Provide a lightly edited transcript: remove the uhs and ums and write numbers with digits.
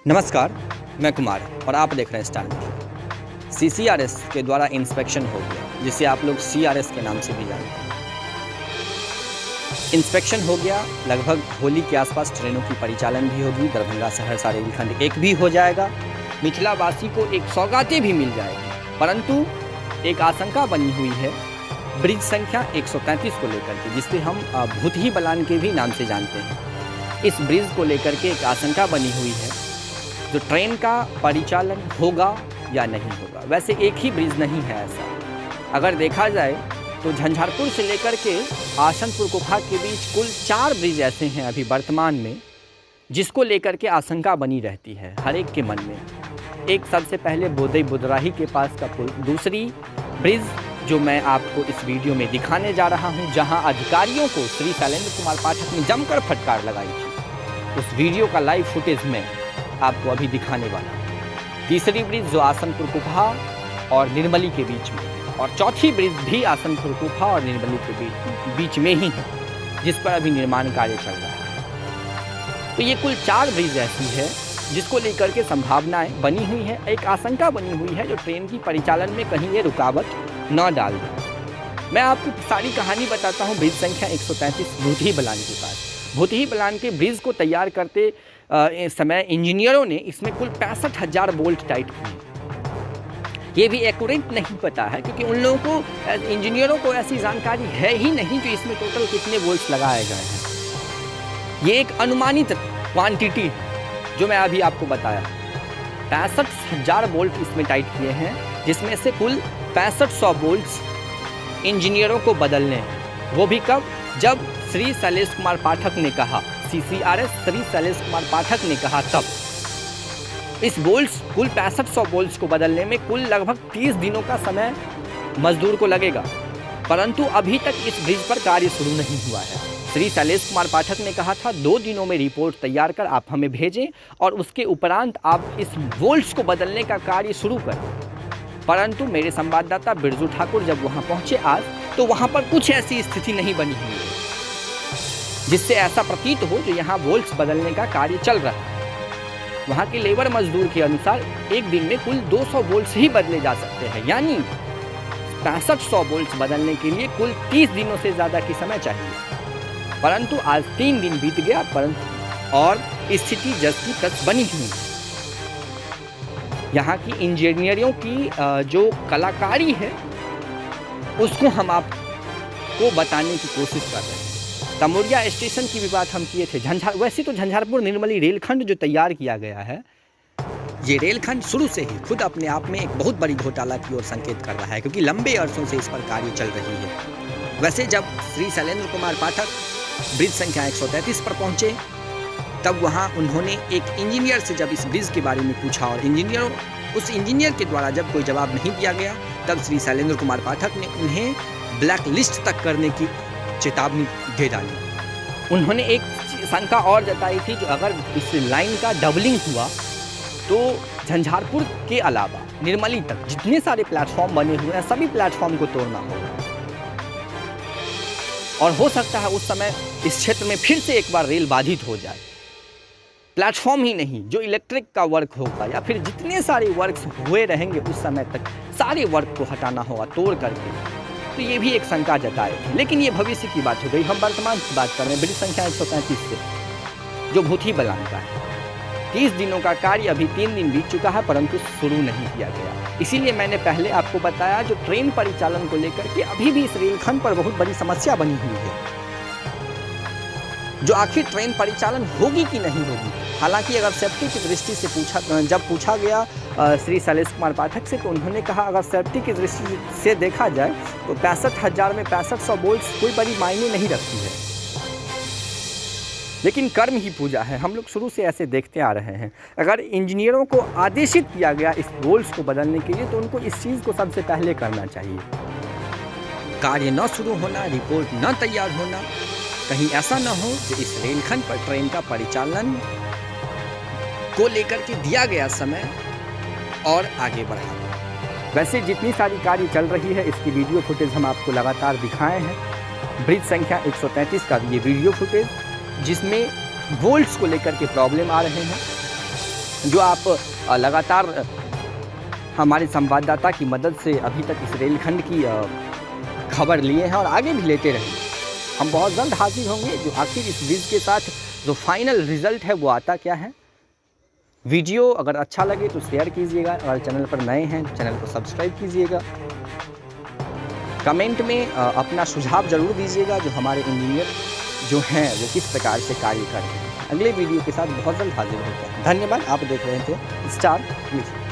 नमस्कार, मैं कुमार और आप देख रहे हैं स्टार मीडिया। CCRS के द्वारा इंस्पेक्शन हो गया, जिसे आप लोग CRS के नाम से भी जानते हैं। इंस्पेक्शन हो गया, लगभग होली के आसपास ट्रेनों की परिचालन भी होगी। दरभंगा सहरसा रेलखंड एक भी हो जाएगा। मिथिलावासी को एक सौगातें भी मिल जाएगी, परंतु एक आशंका बनी हुई है ब्रिज संख्या 133 को लेकर के, जिसे हम भूतही बलान के भी नाम से जानते हैं। इस ब्रिज को लेकर के एक आशंका बनी हुई है, जो ट्रेन का परिचालन होगा या नहीं होगा। वैसे एक ही ब्रिज नहीं है ऐसा, अगर देखा जाए तो झंझारपुर से लेकर के आसनपुर कुफा के बीच कुल 4 ब्रिज ऐसे हैं अभी वर्तमान में, जिसको लेकर के आशंका बनी रहती है हर एक के मन में। एक सबसे पहले बोदई बुदराही के पास का पुल, दूसरी ब्रिज जो मैं आपको इस वीडियो में दिखाने जा रहा हूं, जहां अधिकारियों को श्री शैलेंद्र कुमार पाठक ने जमकर फटकार लगाई थी। उस वीडियो का लाइव फुटेज में आपको अभी दिखाने वाला हूं। तीसरी ब्रिज जो आसनपुर कुफा और निर्मली के बीच में, और चौथी ब्रिज भी आसनपुर कुफा और निर्मली के बीच में ही है, जिस पर अभी निर्माण कार्य चल रहा है। तो ये कुल 4 ब्रिज ऐसी है जिसको लेकर के संभावनाएं बनी हुई है, एक आशंका बनी हुई है, जो ट्रेन की परिचालन में कहीं ये रुकावट न डाल दे। मैं आपको सारी कहानी बताता हूँ। ब्रिज संख्या 133 भूतही बलान के पास। भूतही बलान के ब्रिज को तैयार करते समय इंजीनियरों ने इसमें कुल 65,000 बोल्ट टाइट किए। ये भी एक्यूरेट नहीं पता है, क्योंकि उन लोगों को, इंजीनियरों को ऐसी जानकारी है ही नहीं कि इसमें टोटल कितने बोल्ट लगाए गए हैं। ये एक अनुमानित क्वांटिटी है जो मैं अभी आपको बताया। 65,000 बोल्ट इसमें टाइट किए हैं, जिसमें से कुल 6500 बोल्ट इंजीनियरों को बदलने हैं। वो भी कब? जब श्री शैलेश कुमार पाठक ने कहा, CCRS श्री शैलेश कुमार पाठक ने कहा तब। इस बोल्ट्स, कुल 6500 बोल्ट्स को बदलने में कुल लगभग 30 दिनों का समय मजदूर को लगेगा, परंतु अभी तक इस ब्रिज पर कार्य शुरू नहीं हुआ है। श्री शैलेश कुमार पाठक ने कहा था 2 दिनों में रिपोर्ट तैयार कर आप हमें भेजें और उसके उपरांत आप इस बोल्ट्स को बदलने का कार्य शुरू करें। परंतु मेरे संवाददाता बिरजू ठाकुर जब वहां पहुंचे आज, तो वहां पर कुछ ऐसी स्थिति नहीं बनी हुई है जिससे ऐसा प्रतीत हो जो यहाँ बोल्ट्स बदलने का कार्य चल रहा है। वहाँ के लेबर मजदूर के अनुसार एक दिन में कुल 200 बोल्ट्स ही बदले जा सकते हैं, यानी 6500 बोल्ट्स बदलने के लिए कुल 30 दिनों से ज़्यादा की समय चाहिए। परंतु आज 3 दिन बीत गया, परंतु और स्थिति जस की तस बनी हुई है। यहाँ की इंजीनियरों की जो कलाकारी है, उसको हम आपको बताने की कोशिश कर रहे हैं। तमोरिया स्टेशन की भी बात हम किए थे। वैसे तो झंझारपुर निर्मली रेलखंड जो तैयार किया गया है, ये रेलखंड शुरू से ही खुद अपने आप में एक बहुत बड़ी घोटाला की ओर संकेत कर रहा है, क्योंकि लंबे अरसों से इस पर कार्य चल रही है। वैसे जब श्री शैलेंद्र कुमार पाठक ब्रिज संख्या 133 पर पहुंचे, तब वहां उन्होंने एक इंजीनियर से जब इस ब्रिज के बारे में पूछा, और उस इंजीनियर के द्वारा जब कोई जवाब नहीं दिया गया, तब श्री शैलेंद्र कुमार पाठक ने उन्हें ब्लैक लिस्ट तक करने की चेतावनी दे डाली। उन्होंने एक शंका और जताई थी, जो अगर इस लाइन का डबलिंग हुआ तो झंझारपुर के अलावा निर्मली तक जितने सारे प्लेटफॉर्म बने हुए हैं, सभी प्लेटफॉर्म को तोड़ना होगा। और हो सकता है उस समय इस क्षेत्र में फिर से एक बार रेल बाधित हो जाए। प्लेटफॉर्म ही नहीं, जो इलेक्ट्रिक का वर्क होगा या फिर जितने सारे वर्क्स हुए रहेंगे उस समय तक, सारे वर्क को हटाना होगा तोड़ करके। तो ये भी एक शंका जताई थी, लेकिन ये भविष्य की बात हो गई। हम वर्तमान की बात कर रहे हैं ब्रिज संख्या 135 से, जो भूतही बलान का है। 30 दिनों का कार्य अभी 3 दिन बीत चुका है, परंतु शुरू नहीं किया गया। इसीलिए मैंने पहले आपको बताया, जो ट्रेन परिचालन को लेकर के अभी भी इस रेलखंड पर बहुत बड़ी समस्या बनी हुई है, जो आखिर ट्रेन परिचालन होगी कि नहीं होगी। हालांकि अगर सेफ्टी की दृष्टि से जब पूछा गया श्री शैलेश कुमार पाठक से, तो उन्होंने कहा अगर सेफ्टी की दृष्टि से देखा जाए तो 65,000 में 6500 बोल्ट्स कोई बड़ी मायने नहीं रखती है। लेकिन कर्म ही पूजा है, हम लोग शुरू से ऐसे देखते आ रहे हैं। अगर इंजीनियरों को आदेशित किया गया इस बोल्ट्स को बदलने के लिए, तो उनको इस चीज़ को सबसे पहले करना चाहिए। कार्य न शुरू होना, रिपोर्ट न तैयार होना, कहीं ऐसा न हो कि इस रेलखंड पर ट्रेन का परिचालन को लेकर के दिया गया समय और आगे बढ़ा दे। वैसे जितनी सारी कार्य चल रही है, इसकी वीडियो फुटेज हम आपको लगातार दिखाए हैं। ब्रिज संख्या 133 का ये वीडियो फुटेज, जिसमें वोल्ट्स को लेकर के प्रॉब्लम आ रहे हैं, जो आप लगातार हमारे संवाददाता की मदद से अभी तक इस रेलखंड की खबर लिए हैं और आगे भी लेते रहेंगे। हम बहुत जल्द हाजिर होंगे जो आखिर इस ब्रिज के साथ जो फाइनल रिजल्ट है वो आता क्या है। वीडियो अगर अच्छा लगे तो शेयर कीजिएगा, और चैनल पर नए हैं चैनल को सब्सक्राइब कीजिएगा। कमेंट में अपना सुझाव ज़रूर दीजिएगा जो हमारे इंजीनियर जो हैं वो किस प्रकार से कार्य कर रहे हैं। अगले वीडियो के साथ बहुत जल्द हाजिर होते हैं। धन्यवाद। आप देख रहे थे स्टार न्यूज़।